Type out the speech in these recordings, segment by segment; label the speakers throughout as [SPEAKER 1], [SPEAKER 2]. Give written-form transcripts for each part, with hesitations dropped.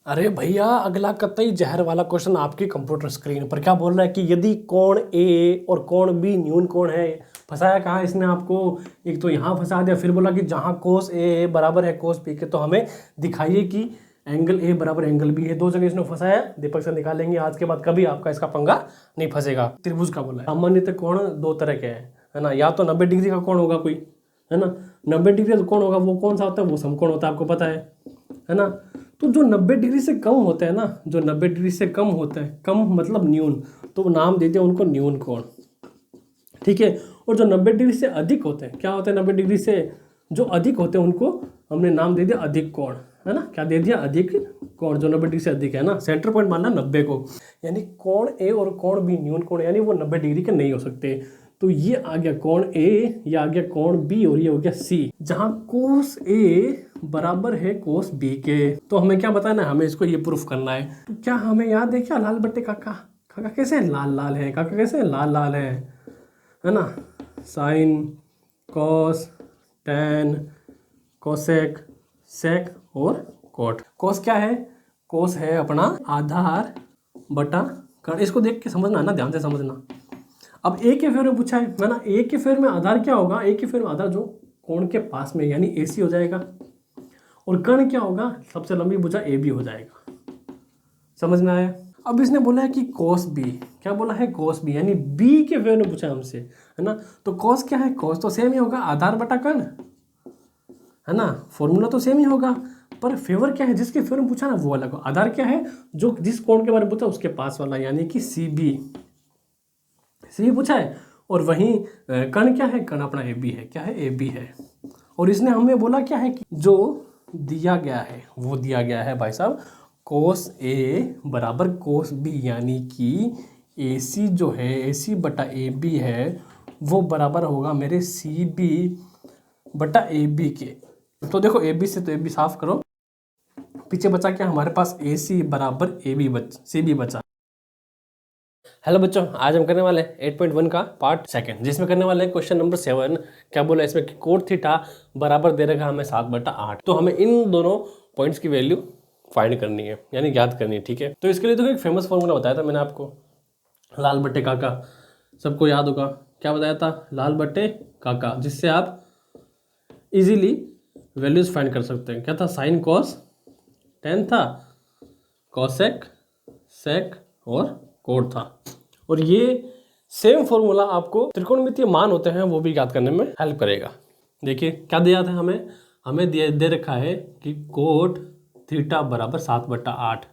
[SPEAKER 1] अरे भैया, अगला कतई जहर वाला क्वेश्चन आपकी कंप्यूटर स्क्रीन पर क्या बोल रहा है कि यदि कोण ए और कोण बी न्यून कोण है। फंसाया कहाँ इसने आपको? एक तो यहाँ फंसा दिया, फिर बोला कि जहाँ कोस ए बराबर है कोस बी के, तो हमें दिखाइए कि एंगल ए बराबर एंगल बी है। दो जगह इसने फंसाया। दीपक से निकालेंगे आज के बाद, कभी आपका इसका पंगा नहीं फंसेगा। त्रिभुज का बोला है। सामान्यतः कोण दो तरह के हैं, है ना। या तो 90 डिग्री का कोण होगा कोई, है ना। 90 डिग्री का कोण होगा, वो कौन सा होता है? वो समकोण होता है, आपको पता है ना। तो जो 90 डिग्री से कम होता है ना, जो 90 डिग्री से कम होता है, कम मतलब न्यून, तो नाम दे दिया उनको न्यून कोण, ठीक है। और जो 90 डिग्री से अधिक होते हैं, क्या होते हैं 90 डिग्री से जो अधिक होते हैं, उनको हमने नाम दे दिया अधिक कोण, है ना। क्या दे दिया? अधिक कोण। जो 90 डिग्री से अधिक है ना, सेंटर पॉइंट मानना 90 को। यानी कोण ए और कोण बी न्यून कोण, यानी वो 90 डिग्री के नहीं हो सकते। तो ये आ गया कोण ए, ये आ गया कोण बी, और ये हो गया सी। जहां कोस ए बराबर है कोस बी के, तो हमें क्या बताना है? हमें इसको ये प्रूफ करना है। तो क्या हमें याद है क्या? लाल बट्टे काका, काका कैसे है? लाल लाल है। काका कैसे है? लाल लाल है ना। साइन, कॉस, टैन, कोसेक, सेक और कोट। कोस क्या है? कोस है अपना आधार बटा कर्ण। इसको देख के समझना है ना, ध्यान से समझना। अब ए के फेवर में पूछा है ना। ए के फेवर में आधार क्या होगा? ए के फेवर में आधार जो कोण के पास में, यानी ए सी हो जाएगा। और कर्ण क्या होगा? सबसे लंबी भुजा ए बी हो जाएगा। समझ में आया? अब इसने बोला है कि कोस बी, क्या बोला है? कोस बी, यानी बी के फेवर में पूछा हमसे, है ना। तो कोस क्या है? कोस तो सेम ही होगा, आधार बटा कर्ण, है ना। फॉर्मूला तो सेम ही होगा, पर फेवर क्या है? जिसके फेवर में पूछा ना वो अलग हो। आधार क्या है? जो जिस कोण के बारे में पूछा उसके पास वाला, यानी कि सी बी पूछा है। और वहीं कर्ण क्या है? कर्ण अपना ए बी है। क्या है? ए बी है। और इसने हमें बोला क्या है कि जो दिया गया है वो दिया गया है भाई साहब, कोस ए बराबर कोस बी, यानी कि ए सी जो है, ए सी बटा ए बी है, वो बराबर होगा मेरे सी बी बटा ए बी के। तो देखो ए बी से तो ए बी साफ करो, पीछे बचा क्या हमारे पास? ए सी बराबर ए बी सी बी बचा। हेलो बच्चों, आज हम करने वाले हैं 8.1 का पार्ट सेकंड, जिसमें करने वाले हैं क्वेश्चन नंबर 7। क्या बोला इसमें कि कोट थीटा बराबर दे रखा हमें 7/8। तो हमें इन दोनों पॉइंट्स की वैल्यू फाइंड करनी है, यानी याद करनी है, ठीक है। तो इसके लिए तो एक फेमस फॉर्मूला बताया था मैंने आपको, लाल बट्टे काका, सबको याद होगा। क्या बताया था? लाल बट्टे काका, जिससे आप इजीली वैल्यूज फाइंड कर सकते हैं। क्या था? साइन कॉस टेन था, कॉसेक सेक और कोट था। और ये सेम फॉर्मूला आपको त्रिकोणमितीय मान होते हैं वो भी याद करने में हेल्प करेगा। देखिए क्या दिया था हमें दे रखा है कि कोट थीटा बराबर 7/8।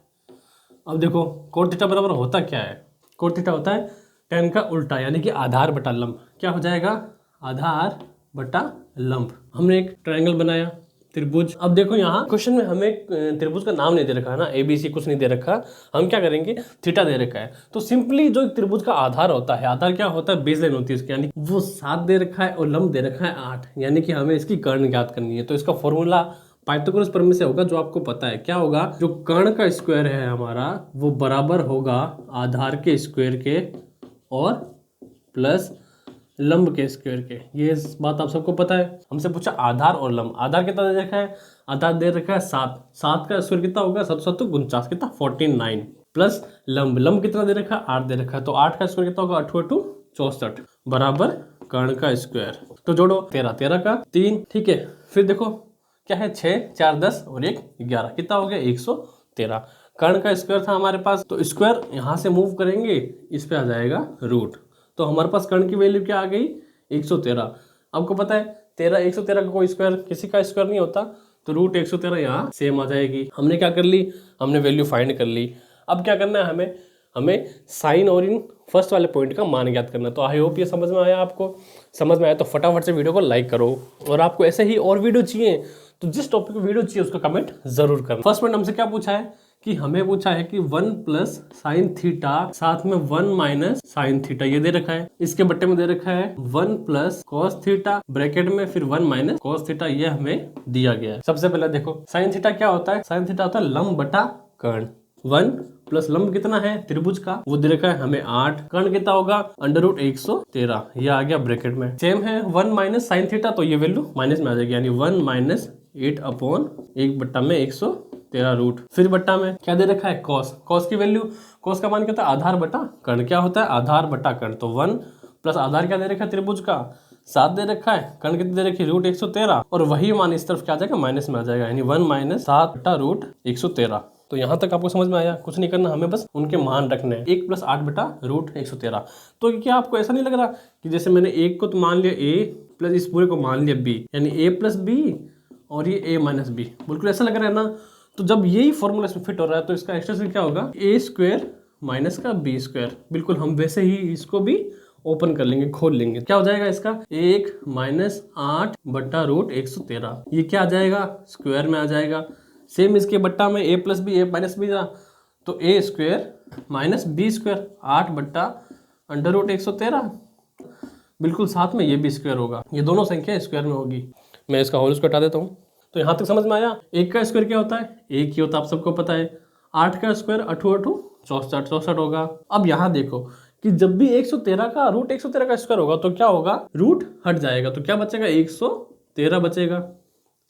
[SPEAKER 1] अब देखो कोट थीटा बराबर होता क्या है? कोट थीटा होता है टेन का उल्टा, यानी कि आधार बटा लंब। क्या हो जाएगा? आधार बटा लंब। हमने एक ट्रायंगल बनाया, त्रिभुज। अब देखो यहाँ क्वेश्चन में हमें त्रिभुज का नाम नहीं दे रखा है ना, ABC कुछ नहीं दे रखा। हम क्या करेंगे? थीटा दे रखा है, तो सिंपली जो त्रिभुज का आधार होता है, आधार क्या होता है? बेस लाइन होती है उसकी, यानी वो 7 दे रखा है और लंब दे रखा है 8, यानी कि हमें इसकी कर्ण ज्ञात करनी है। तो इसका फॉर्मूला पाइथागोरस प्रमेय से होगा, जो आपको पता है। क्या होगा? जो कर्ण का स्क्वायर है हमारा, वो बराबर होगा आधार के स्क्वायर के और प्लस लंब के स्क्वायर के। ये बात आप सबको पता है। हमसे पूछा आधार और लंब। आधार कितना दे रखा है? आधार दे रखा है 7। 7 का स्क्वायर कितना होगा? 7 7 49, कितना? 49 प्लस लंब कितना दे रखा है? 8 दे रखा है। तो 8 का स्क्वायर कितना होगा? 8 8 64 बराबर कर्ण का स्क्वायर। तो जोड़ो 13 13 का 3, ठीक है। फिर देखो क्या है? 6 4 10 और 1 11, कितना हो गया? 113। कर्ण का स्क्वायर था हमारे पास, तो स्क्वायर यहाँ से मूव करेंगे, इस पे आ जाएगा रूट। तो हमारे पास कर्ण की वैल्यू क्या आ गई? 113। आपको पता है 113 का कोई स्क्वायर किसी का स्क्वायर नहीं होता, तो रूट 113 यहाँ सेम आ जाएगी। हमने क्या कर ली? हमने वैल्यू फाइंड कर ली। अब क्या करना है हमें साइन और इन फर्स्ट वाले पॉइंट का मान ज्ञात करना। तो आई होप ये समझ में आया आपको। समझ में आया तो फटाफट से वीडियो को लाइक करो, और आपको ऐसे ही और वीडियो चाहिए तो जिस टॉपिक पे वीडियो चाहिए उसका कमेंट जरूर करना। फर्स्ट पॉइंट हमसे क्या पूछा है कि हमें पूछा है कि 1 प्लस साइन थीटा साथ में 1 माइनस साइन थीटा, ये दे रखा है। इसके बट्टे में दे रखा है 1 प्लस कॉस थीटा ब्रैकेट में फिर 1 माइनस कॉस थीटा, ये हमें दिया गया है। सबसे पहले देखो साइन थीटा क्या होता है? साइन थीटा होता है लंब बटा कर्ण। 1 प्लस लंब कितना है त्रिभुज का, वो दे रखा है हमें 8। कर्ण कितना होगा? अंडर रूट 113, ये आ गया ब्रैकेट में। सेम है 1 माइनस साइन थीटा, तो ये वैल्यू माइनस में आ जाएगी, यानी 1 माइनस 8/1/113। 113 रूट, फिर बट्टा में क्या दे रखा है कॉस, कॉस की वैल्यू, कॉस का मान क्या होता है आधार बटा कर्ण, क्या होता है आधार बटा कर्ण, तो 1 प्लस आधार क्या दे रखा है त्रिभुज का 7 दे रखा है, कर्ण कितनी दे रखी है रूट 113, और वही मान इस तरफ क्या आ जाएगा माइनस में आ जाएगा, यानी 1 माइनस 7 बटा रूट 113। तो यहाँ तक आपको समझ में आया, कुछ नहीं करना, हमें बस उनके मान रखने हैं, 1 प्लस 8 बटा रूट 113। तो क्या आपको ऐसा नहीं लग रहा कि जैसे मैंने एक को तो मान लिया a प्लस इस पूरे को मान लिया b, यानी a प्लस b और ये a माइनस b, बिल्कुल ऐसा लग रहा है ना। तो जब यही फॉर्मूला इसमें फिट हो रहा है तो इसका एक्सटेंशन क्या होगा a स्क्वायर माइनस का b स्क्वायर, बिल्कुल हम वैसे ही इसको भी ओपन कर लेंगे, खोल लेंगे, क्या हो जाएगा इसका 1 माइनस 8 बट्टा रूट 113, ये क्या आ जाएगा स्क्वायर में आ जाएगा। सेम इसके बट्टा में a plus b, a minus b था, तो a square minus B square 8 बट्टा अंडर रूट 113, बिल्कुल साथ में ये भी स्क्वायर होगा, ये दोनों संख्या स्क्वायर में होगी। मैं इसका होल स्क्वायर हटा देता हूँ। तो यहाँ तक समझ में आया, 1 का स्क्वायर क्या होता है 1 ही होता है, आप सबको पता है। 8 का स्क्वायर 8 8 64 होगा। अब यहाँ देखो कि जब भी 113 का रूट 113 का स्क्वायर होगा तो क्या होगा रूट हट जाएगा, तो क्या बचेगा 113 बचेगा।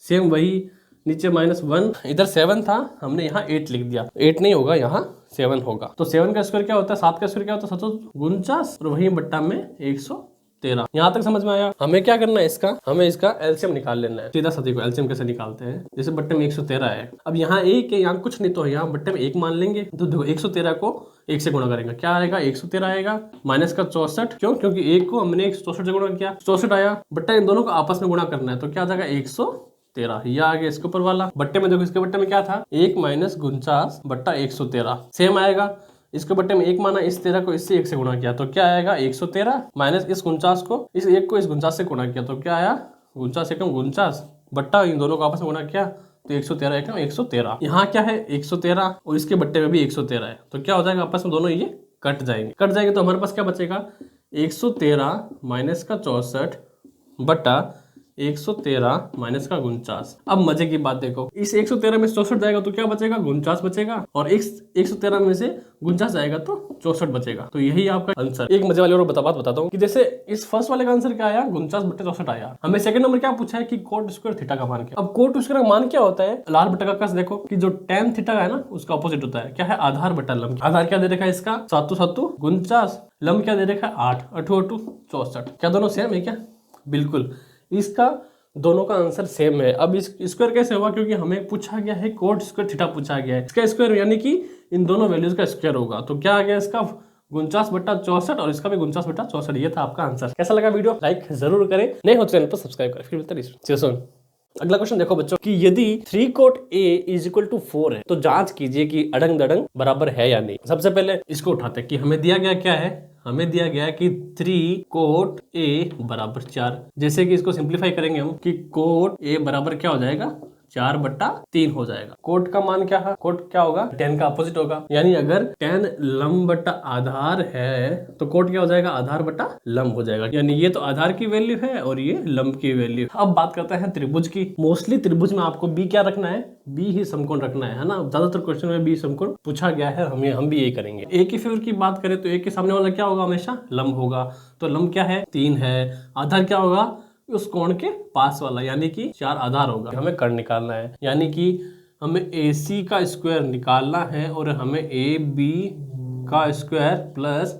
[SPEAKER 1] सेम वही नीचे -1, इधर 7 था, हमने यहाँ 8 लिख दिया, 8 नहीं होगा यहाँ 7 होगा। तो 7 का स्क्वायर क्या होता है 7 का स्क्वायर क्या होता है 749, और वही बट्टा में 113। यहाँ तक समझ में आया। हमें क्या करना है इसका, हमें इसका एलसीएम निकाल लेना है। सीधा साधी को एलसीएम कैसे निकालते हैं, जैसे बट्टे में 113 है, अब यहाँ 1 है, यहाँ कुछ नहीं तो यहाँ बट्टे में 1 मान लेंगे, तो देखो 113 को 1 से गुणा करेंगे, क्या आएगा 113 आएगा, माइनस का 64, क्यों क्योंकि 1 को हमने 164 से गुणा किया, 64 आया, बट्टा इन दोनों को आपस में गुणा करना है, तो क्या आ जाएगा 113, ये आ गया इसके ऊपर वाला। बट्टे में देखो इसके बट्टे में क्या था 1 माइनस 49 बट्टा 113, सेम आएगा। इसके बट्टे में 1 माना, इस 13 को इससे 1 से गुणा किया तो क्या आएगा 113, माइनस इस 49 को इस 1 को इस 49 से गुणा किया तो क्या आया 49 एकम 49, बट्टा इन दोनों को आपस में गुणा किया तो 113 एकम 113। यहाँ क्या है 113 और इसके बट्टे में भी 113 है, तो क्या हो जाएगा आपस में दोनों ये कट जाएंगे तो हमारे पास क्या बचेगा 113 माइनस का 64 बट्टा 113 माइनस का 49। अब मजे की बात देखो, इस 113 में 64 जाएगा तो क्या बचेगा 49 बचेगा, और 113 में से 49 जाएगा तो 64 बचेगा। तो यही आपका आंसर। एक मजे वाली और बात बताता हूँ कि जैसे इस फर्स्ट वाले का आंसर क्या आया 49 बट्टे 64 आया। हमें सेकंड नंबर क्या पूछा है कि कोट स्क्वायर थीटा का मान क्या। अब कोट स्क्वायर का मान क्या होता है, लाल बट्टा का कस देखो कि जो tan थीटा है ना उसका अपोजिट होता है, क्या है आधार बट्टा लंब। आधार क्या दे रखा है इसका 7 7 49, लंब क्या दे रखा है 8 8 8 64। क्या दोनों सेम है क्या, बिल्कुल इसका दोनों का आंसर सेम है। अब इस स्क्वायर कैसे हुआ, क्योंकि हमें पूछा गया है कोट स्क्वायर थीटा पूछा गया है, इसका स्क्वायर यानी कि इन दोनों वैल्यूज का स्क्वायर होगा, तो क्या आ गया इसका 49 बट्टा 64 और इसका भी 49 बट्टा 64। ये था आपका आंसर। कैसा लगा वीडियो, लाइक जरूर करें, नए हो चैनल पर सब्सक्राइब करें। फिर मिलते हैं। अगला क्वेश्चन देखो बच्चों कि यदि 3 cot A is equal to 4 है तो जांच कीजिए कि अड़ंग दड़ंग बराबर है या नहीं। सबसे पहले इसको उठाते हैं कि हमें दिया गया क्या है, हमें दिया गया कि 3 कोट A बराबर 4। जैसे कि इसको सिंप्लीफाई करेंगे हम कि कोट A बराबर क्या हो जाएगा 4 बट्टा 3 हो जाएगा। कोट का मान क्या है, कोट क्या होगा tan का अपोजिट होगा, यानी अगर tan लंब बट्टा आधार है तो कोट क्या हो जाएगा आधार बट्टा लंब हो जाएगा, यानी ये तो आधार की वैल्यू है और ये लंब की वैल्यू। अब बात करते हैं त्रिभुज की। मोस्टली त्रिभुज में आपको b क्या रखना है, b ही समकोण रखना है ना, ज्यादातर क्वेश्चन में b समकोण पूछा गया है, हम भी यही करेंगे। a की फिगर की बात करें तो a के सामने वाला क्या होगा हमेशा लंब होगा, तो लंब क्या है 3 है, आधार क्या होगा उस कोण के पास वाला, यानी कि 4 आधार होगा। हमें कर्ण निकालना है, यानी कि हमें AC का स्क्वायर निकालना है और हमें AB का स्क्वायर प्लस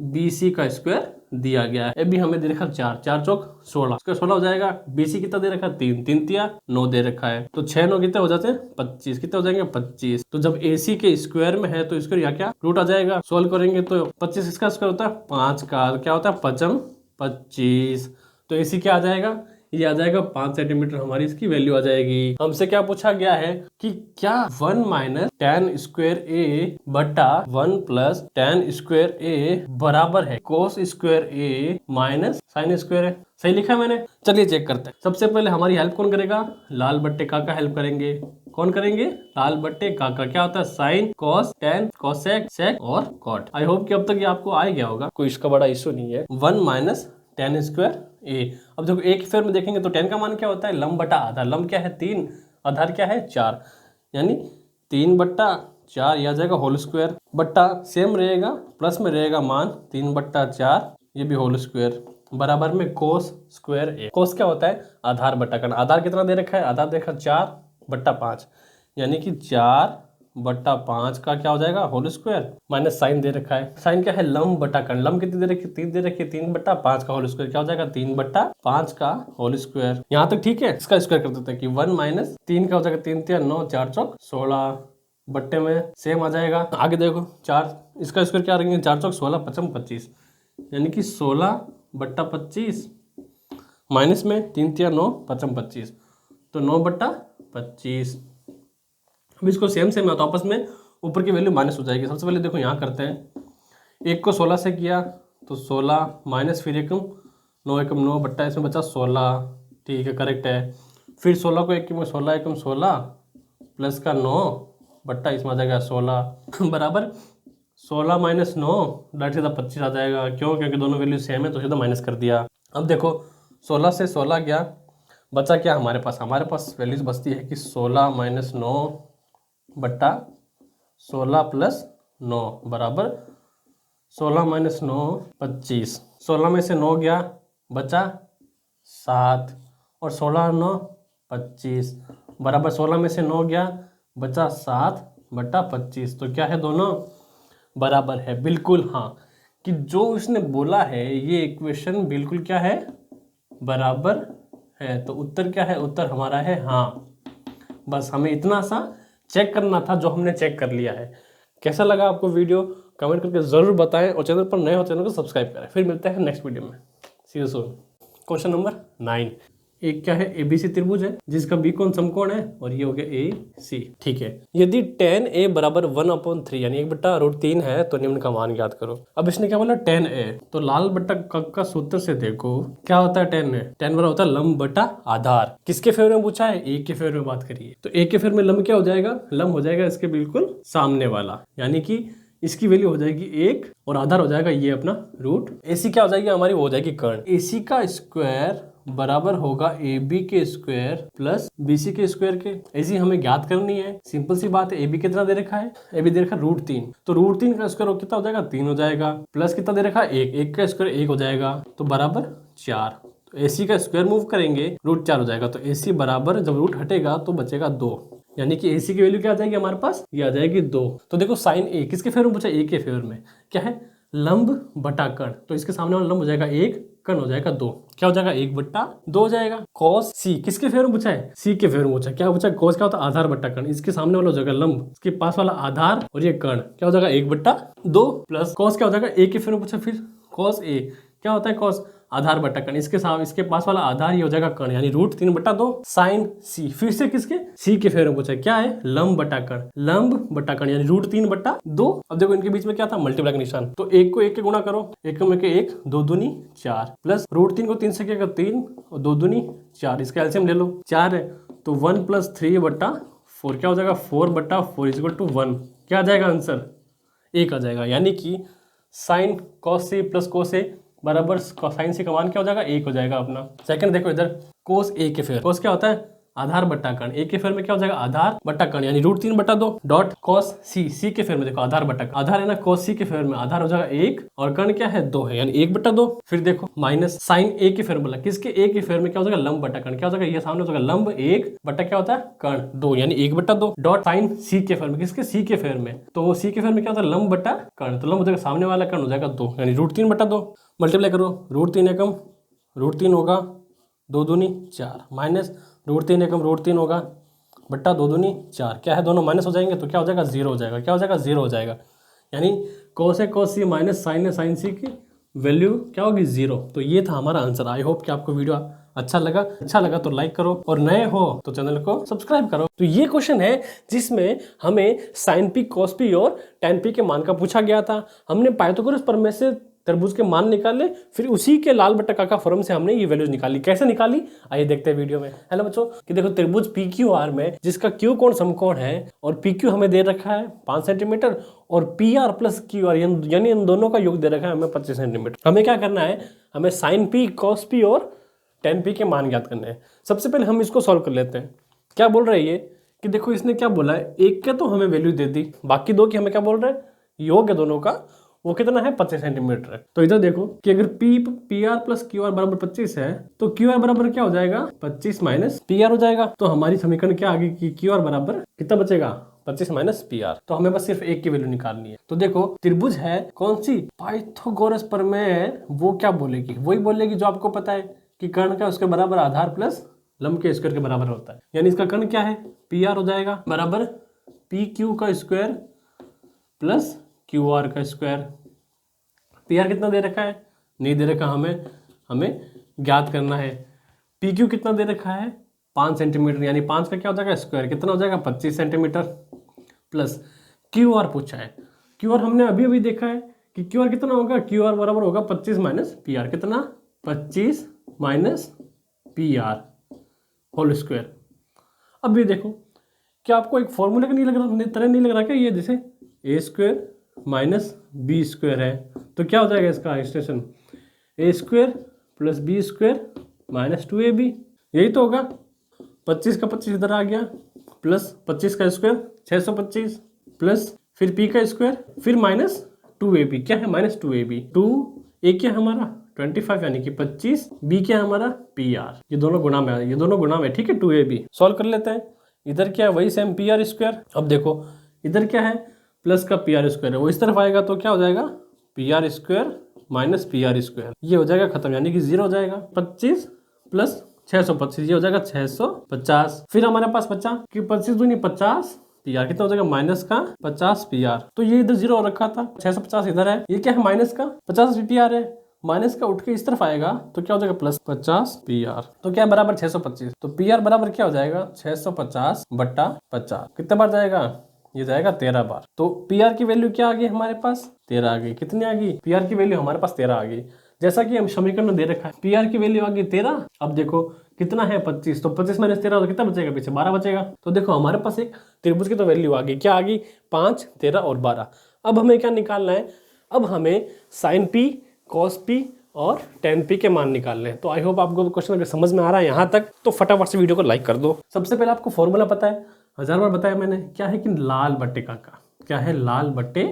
[SPEAKER 1] BC का स्क्वायर दिया गया है। AB हमें दे रखा 4 4 चौक 16, इसका 16 हो जाएगा। BC कितना दे रखा है 3 3 तिया 9 दे रखा है, तो 6 9 कितने हो जाते हैं 25, कितने हो जाएंगे 25। तो जब AC के स्क्वायर में है तो स्क्वायर यहाँ क्या रूट आ जाएगा, सोल्व करेंगे तो 25 इसका स्क्वायर होता है 5 का क्या होता है 5 25, तो AC क्या आ जाएगा ये आ जाएगा 5 सेंटीमीटर, हमारी इसकी वैल्यू आ जाएगी। हमसे क्या पूछा गया है कि क्या 1 माइनस tan स्क्वायर A बटा 1 प्लस tan स्क्वायर A बराबर है cos square A minus sine square है। सही लिखा है मैंने, चलिए चेक करते हैं। सबसे पहले हमारी हेल्प कौन करेगा, लाल बट्टे का हेल्प करेंगे। कौन करेंगे, लाल बट्टे का क्या होता है sine cos tan cosec sec और कॉट। आई होप कि अब तक ये आपको आ गया होगा, कोई इसका बड़ा इश्यू नहीं है। 1 माइनस tan स्क्वायर A। अब देखो एक फिर में देखेंगे तो tan का मान क्या होता है लंब बटा आधार, लंब क्या है 3, आधार क्या है 4, यानी 3 बट्टा 4 यह आ जाएगा होल स्क्वायर, बट्टा सेम रहेगा प्लस में रहेगा मान 3 बट्टा 4 ये भी होल स्क्वायर, बराबर में कोस स्क्वायर A। कोस क्या होता है आधार बट्टा कर्ण, आधार कितना दे रखा है, आधार देखा 4 बट्टा 5, यानी कि 4/5 का क्या हो जाएगा होल स्क्वायर माइनस साइन दे रखा है। साइन क्या है लंब बटा कर्ण, लंब कितनी दे रखी है 3 दे रखी है, 3/5 का होल स्क्वायर क्या हो जाएगा 3/5 का होल स्क्वायर। यहाँ तक ठीक है। इसका स्क्वायर कर देते हैं कि 1 माइनस 3 का हो जाएगा 3 3 9 4 चौक 16 बट्टे में सेम आ जाएगा। आगे देखो 4 इसका स्क्वायर क्या रखेंगे 4 चौक 16 5 25 यानी कि 16/25 माइनस में 3 3 9 5 25 तो 9/25। अब इसको सेम सेम है तो आपस में ऊपर की वैल्यू माइनस हो जाएगी। सबसे पहले देखो यहाँ करते हैं, एक को 16 से किया तो 16 माइनस फिर एकम 9 एकम 9 बट्टा इसमें बचा 16, ठीक है करेक्ट है। फिर 16 को 1 में 16 एकम 16 प्लस का 9 बट्टा इसमें आ जाएगा 16 बराबर 16 माइनस 9 डायरेक्ट सीधा 25 आ जाएगा। क्यों? क्योंकि दोनों वैल्यू सेम है तो सीधा माइनस कर दिया। अब देखो 16 से 16 गया, बचा क्या हमारे पास वैल्यूज बचती है कि 16 माइनस 9 बट्टा 16 प्लस 9 बराबर 16 माइनस 9 25। 16 में से 9 गया बचा 7 और 16 9 25 बराबर 16 में से 9 गया बचा 7/25। तो क्या है दोनों बराबर है। बिल्कुल हाँ, कि जो उसने बोला है ये इक्वेशन बिल्कुल क्या है बराबर है। तो उत्तर क्या है? उत्तर हमारा है हाँ। बस हमें इतना सा चेक करना था जो हमने चेक कर लिया है। कैसा लगा आपको वीडियो कमेंट करके ज़रूर बताएं और चैनल पर नए हो चैनल को सब्सक्राइब करें। फिर मिलते हैं नेक्स्ट वीडियो में। सी यू सून। क्वेश्चन नंबर 9, एक क्या है ABC त्रिभुज है जिसका बी कोण समकोण है और ये हो गया AC, ठीक है। यदि tan A बराबर 1/3 यानी 1/√3 है तो निम्न का मान ज्ञात करो। अब इसने क्या बोला tan A, तो लाल बट्टा कक का सूत्र से देखो क्या होता है tan A, tan बराबर होता है लंब बटा आधार। किसके फेवर में पूछा है? A के फेवर में बात करिए तो A के फेवर में लंब क्या हो जाएगा? लंब हो जाएगा इसके बिल्कुल सामने वाला, यानी कि इसकी वैल्यू हो जाएगी 1 और आधार हो जाएगा ये अपना रूट। AC क्या हो जाएगी हमारी? वो हो जाएगी कर्ण। AC का स्क्वायर बराबर होगा AB के स्क्वायर प्लस BC के स्क्वायर के। ऐसी हमें ज्ञात करनी है, सिंपल सी बात है। AB कितना दे रखा है? AB दे रखा है √3, तो √3 का स्क्वायर कितना हो जाएगा? 3 हो जाएगा प्लस कितना दे रखा है? 1, 1 का स्क्वायर 1 हो जाएगा तो बराबर 4। तो AC का स्क्वायर मूव करेंगे √4 हो जाएगा, तो AC बराबर जब रूट हटेगा तो बचेगा 2, यानी कि AC की वैल्यू क्या आ जाएगी हमारे पास? ये आ जाएगी 2। तो देखो साइन A किसके फेवर में पूछा? A के फेवर में। क्या है? लंब बटा कर्ण, तो इसके सामने वाला लंब हो जाएगा 1, कर्ण हो जाएगा 2, क्या हो जाएगा 1/2 हो जाएगा। cos C किसके फेवर में पूछा है? C के फेवर में पूछा। क्या पूछा? cos क्या होता है? आधार बटा कर्ण। इसके सामने वाला हो जाएगा लंब, इसके पास वाला आधार और ये कर्ण, क्या हो जाएगा 1/2 प्लस cos क्या हो जाएगा? A के फेवर में पूछा, फिर cos A क्या होता है? cos आधार बटा कर्ण, इसके पास वाला आधार ये हो जाएगा कर्ण, यानी √3/2 साइन C। फिर से किसके? C के फेवर में पूछा। क्या है? लंब बटा कर्ण, लंब बटा कर्ण यानी √3/2। अब देखो इनके बीच में क्या था? मल्टीप्लाई का निशान, तो 1 को 1 के गुणा करो, 1 को 1 2 दूनी 4 प्लस √3 को 3 से क्या कर 3 और 2 दूनी 4, इसका एलसीएम ले लो 4 है तो 1 + 3/4 क्या हो जाएगा? 4/4 = 1। क्या आ जाएगा आंसर? 1 आ जाएगा, यानी कि sine cos C plus cos A बराबर साइन C का मान क्या हो जाएगा? 1 हो जाएगा अपना। सेकंड देखो इधर cos A के फेवर, cos क्या होता है? आधार बट्टा कर्ण। A के फेवर में क्या हो जाएगा? आधार बट्टा कर्ण यानी √3/2 डॉट cos C। C के फेवर में देखो आधार बट्टा कर्ण, आधार है ना cos C के फेवर में, आधार हो जाएगा 1 और कर्ण क्या है? 2 है, यानी 1/2। फिर देखो माइनस साइन A के फेवर बोला, किसके? A के फेवर में क्या हो जाएगा? लंब बट्टा कर्ण, क्या हो जाएगा? ये सामने हो जाएगा लंब 1 बट्टा क्या होता है? कर्ण 2 यानी 1/2 डॉट साइन C के फेवर में, किसके? C के फेवर में, तो वो C के फेवर में क्या होता है? लंब बट्टा कर्ण, तो लंब हो जाएगा सामने वाला कर्ण हो जाएगा 2 यानी √3/2। मल्टीप्लाई करो, √3 एकम √3 होगा 2 दूनी 4 माइनस √3 एकम √3 होगा बट्टा 2 दूनी 4, क्या है? दोनों माइनस हो जाएंगे तो क्या हो जाएगा? 0 हो जाएगा। क्या हो जाएगा? 0 हो जाएगा, यानी cos A cos C minus sine A sine C की वैल्यू क्या होगी? 0। तो ये था हमारा आंसर। आई होप कि आपको वीडियो अच्छा लगा तो लाइक करो और नए हो तो चैनल को सब्सक्राइब करो। तो ये क्वेश्चन है जिसमें हमें साइन P cos P और tan P के मान का पूछा गया था। हमने पाइथागोरस प्रमेय से त्रिभुज के मान निकाले, फिर उसी के लाल बट्टा काका फॉर्म से हमने ये वैल्यूज निकाली। कैसे निकाली आइए देखते हैं वीडियो में। हेलो बच्चों, कि देखो त्रिभुज PQR में जिसका Q कोण समकोण है और PQ हमें दे रखा है 5 सेंटीमीटर और PR प्लस QR यानी इन दोनों का योग दे रखा है हमें 25 सेंटीमीटर। हमें क्या करना है? हमें साइन P cos P और tan P के मान ज्ञात करने हैं। सबसे पहले हम इसको सॉल्व कर लेते हैं। क्या बोल रहा है ये कि देखो इसने क्या बोला है, एक के तो हमें वैल्यू दे दी, बाकी दो की हमें क्या बोल रहा है? योग है दोनों का, वो कितना है 25 सेंटीमीटर है। तो इधर देखो कि अगर P R plus Q R बराबर 25 है तो क्यू आर बराबर क्या हो जाएगा 25 माइनस पी आर हो जाएगा। तो हमारी समीकरण क्या आ गई कि क्यू आर बराबर कितना बचेगा 25 माइनस पी आर। तो हमें बस सिर्फ एक की वैल्यू निकालनी है। तो देखो त्रिभुज है कौन सी पाइथागोरस प्रमेय, वो क्या बोलेगी, वही बोलेगी जो आपको पता है कि कर्ण का उसके बराबर आधार प्लस लंब के स्क्वायर के बराबर होता है। यानी इसका कर्ण क्या है पी आर हो जाएगा बराबर पी क्यू का स्क्वायर प्लस क्यू आर का स्क्वायर। पी आर कितना दे रखा है नहीं दे रखा, हमें ज्ञात करना है। पी क्यू कितना दे रखा है 5 सेंटीमीटर, यानी 5 का क्या हो जाएगा स्क्वायर कितना हो जाएगा 25 सेंटीमीटर प्लस क्यू आर पूछा है। क्यू आर हमने अभी अभी देखा है कि क्यू आर कितना होगा, क्यू आर बराबर होगा 25 माइनस पी आर। कितना 25 minus P R whole square. अब ये देखो क्या आपको एक फॉर्मूला का नहीं लग रहा, तरह नहीं लग रहा क्या, ये जैसे A square minus B square है तो क्या हो जाएगा इसका extension A square plus B square minus 2ab, यही तो होगा। 25 का 25 इधर आ गया प्लस 25 का स्क्वायर 625 प्लस फिर p का स्क्वायर फिर माइनस 2ab, क्या है माइनस 2ab। 2 a क्या है हमारा 25 यानी कि 25, b क्या है हमारा pr, ये दोनों गुणा में ठीक है 2ab। सॉल्व कर लेते हैं। इधर क्या है वही सेम पी आर स्क्वायर। अब देखो इधर क्या है प्लस का पी आर स्क्वायर है, वो इस तरफ आएगा तो क्या हो जाएगा P R square minus P are square, ये हो जाएगा खत्म यानी कि 0 हो जाएगा। 25 प्लस 625 ये हो जाएगा 650। फिर हमारे पास बचा कि 25 दूनी 50 पी आर कितना हो जाएगा माइनस का 50 पी आर। तो ये इधर 0 हो रखा था 650 इधर है, ये क्या है माइनस का 50 पी आर है, माइनस का उठ के इस तरफ आएगा तो क्या हो जाएगा प्लस 50 पी आर। तो क्या बराबर 625, तो पी आर बराबर क्या हो जाएगा 650 बट्टा 50। कितने बार जाएगा ये जाएगा 13 बार। तो पी आर की वैल्यू क्या आ गई हमारे पास 13 आ गई। कितनी आ गई पी आर की वैल्यू हमारे पास 13 आ गई, जैसा कि हम समीकरण में दे रखा है पी आर की वैल्यू आ गई 13। अब देखो कितना है 25, तो 25 माइनस 13 तो कितना बचेगा पीछे 12 बचेगा। तो देखो हमारे पास एक त्रिभुज की तो वैल्यू आ गई, क्या आ गई 5, 13 और 12। अब हमें क्या निकालना है, अब हमें साइन पी कॉस पी और टेन पी के मान निकालने हैं। तो आई होप आपको क्वेश्चन अगर समझ में आ रहा है यहाँ तक तो फटाफट से वीडियो को लाइक कर दो। सबसे पहले आपको फॉर्मूला पता है, 1000 बार बताया मैंने, क्या है कि लाल बट्टे काका, क्या है लाल बट्टे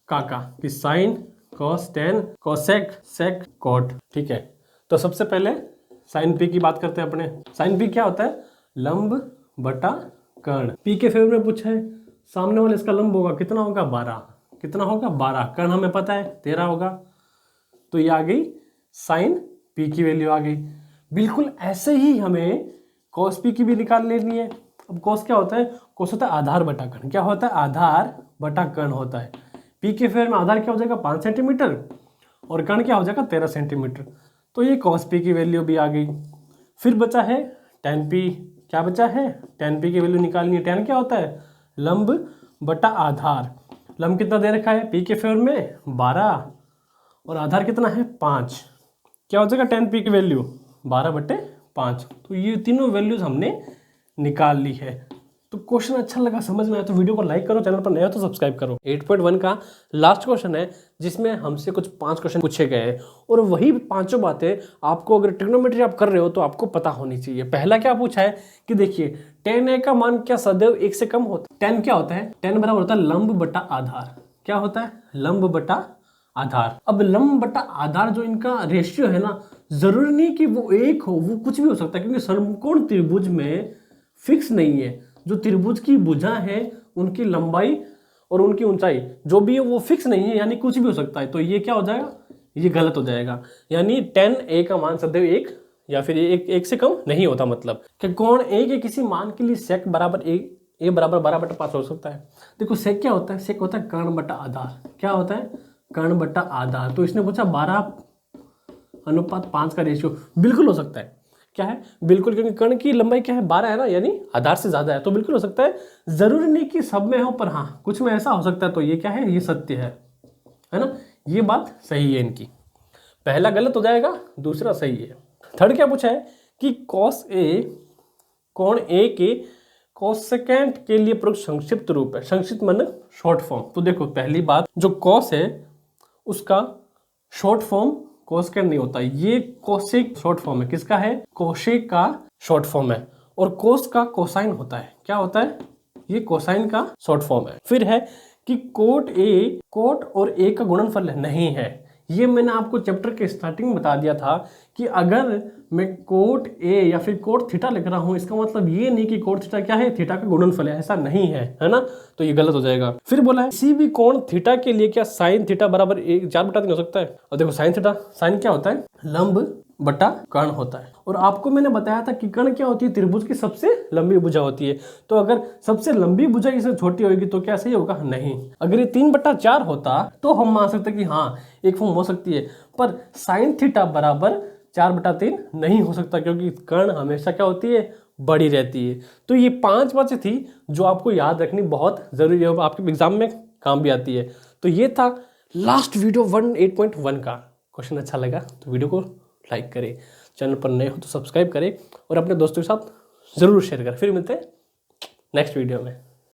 [SPEAKER 1] काका कि sine cos tan cosec sec cot. ठीक है, तो सबसे पहले साइन पी की बात करते हैं अपने। साइन पी क्या होता है लंब बटा कर्ण। पी के फेवर में पूछा है, सामने वाले इसका लंब होगा कितना होगा 12, कितना होगा 12, कर्ण हमें पता है 13 होगा। तो ये आ गई साइन पी की वैल्यू आ गई। बिल्कुल ऐसे ही हमें कॉस पी की भी निकाल लेनी है। अब कॉस क्या होता है, कॉस होता है आधार बटा कर्ण, क्या होता है आधार बटा कर्ण होता है। पी के फेवर में आधार क्या हो जाएगा 5 सेंटीमीटर और कर्ण क्या हो जाएगा 13 सेंटीमीटर। तो ये कॉस पी की वैल्यू भी आ गई। फिर बचा है टेन पी, क्या बचा है टेन पी की वैल्यू निकालनी है। टेन क्या होता है लंब बटा आधार, लंब कितना दे रखा है पी के फेवर में 12 और आधार कितना है 5, क्या हो जाएगा टेन पी की वैल्यू 12/5। तो ये तीनों वैल्यूज हमने निकाल ली है। तो क्वेश्चन अच्छा लगा समझ में आया तो वीडियो को लाइक करो, चैनल पर नया हो तो सब्सक्राइब करो। 8.1 का लास्ट क्वेश्चन है जिसमें हमसे कुछ 5 क्वेश्चन पूछे गए हैं और वही 5 बातें आपको अगर ट्रिग्नोमेट्री आप कर रहे हो तो आपको पता होनी चाहिए। पहला क्या पूछा है कि देखिए tan a का मान क्या सदैव 1 से कम होता है। tan क्या होता है, tan बराबर होता है लंब बटा आधार, क्या होता है लंब बटा आधार। अब लंब बटा आधार जो इनका रेशियो है ना, जरूरी नहीं कि वो 1 हो, वो कुछ भी हो सकता है क्योंकि समकोण त्रिभुज में फिक्स नहीं है। जो त्रिभुज की भुजा है उनकी लंबाई और उनकी ऊंचाई जो भी है वो फिक्स नहीं है, यानी कुछ भी हो सकता है। तो ये क्या हो जाएगा, ये गलत हो जाएगा। यानी tan a का मान सदैव 1 या फिर 1 से कम नहीं होता। मतलब कि कोण a के किसी मान के लिए sec बराबर a बराबर 12/5 हो सकता है। देखो sec क्या होता है, sec होता है कर्ण बटा आधार, क्या होता है कर्ण बटा आधार। तो इसने पूछा 12:5 का रेशियो, बिल्कुल हो सकता है। क्या है बिल्कुल, क्योंकि कर्ण की लंबाई क्या है 12 है ना, यानी आधार से ज्यादा है, तो बिल्कुल हो सकता है। जरूरी नहीं कि सब में हो, पर हाँ कुछ में ऐसा हो सकता है। तो ये क्या है, ये सत्य है ना, ये बात सही है इनकी। पहला गलत हो जाएगा, दूसरा सही है। थर्ड क्या पूछा है कि कॉस ए कोण ए के कोसेकेंट के लिए प्रयुक्त संक्षिप्त रूप है। संक्षिप्त मतलब शॉर्ट फॉर्म। तो देखो पहली बात, जो कॉस है उसका शॉर्ट फॉर्म कोसेकेंट नहीं होता, ये कोसेक शॉर्ट फॉर्म है। किसका है, कोसेक का शॉर्ट फॉर्म है। और कोस का कोसाइन होता है, क्या होता है, ये कोसाइन का शॉर्ट फॉर्म है। फिर है कि कोट ए कोट और ए का गुणनफल नहीं है। ये मैंने आपको चैप्टर के स्टार्टिंग में बता दिया था कि अगर मैं कोट ए या फिर कोट थीटा लिख रहा हूं, इसका मतलब ये नहीं कि कोट थीटा क्या है, थीटा का गुणनफल है, ऐसा नहीं है ना, तो ये गलत हो जाएगा। फिर बोला है किसी भी कोण थीटा के लिए क्या साइन थीटा बराबर 4/3 हो सकता है। और देखो साइन थीटा, साइन क्या होता है, लंब बटा कर्ण होता है। और आपको मैंने बताया था कि कर्ण क्या होती है, त्रिभुज की सबसे लंबी भुजा होती है। तो अगर सबसे लंबी भुजा इससे छोटी होगी तो क्या सही होगा, नहीं। अगर ये 3/4 होता तो हम मान सकते कि हाँ एक फॉर्म हो सकती है, पर साइन थीटा बराबर 4/3 नहीं हो सकता, क्योंकि कर्ण हमेशा क्या होती है, बड़ी रहती है। तो ये 5 बातें थी जो आपको याद रखनी बहुत जरूरी है, आपके एग्जाम में काम भी आती है। तो ये था लास्ट वीडियो 8.1 का। क्वेश्चन अच्छा लगा तो वीडियो को लाइक करें, चैनल पर नए हो तो सब्सक्राइब करें और अपने दोस्तों के साथ ज़रूर शेयर करें। फिर मिलते हैं नेक्स्ट वीडियो में।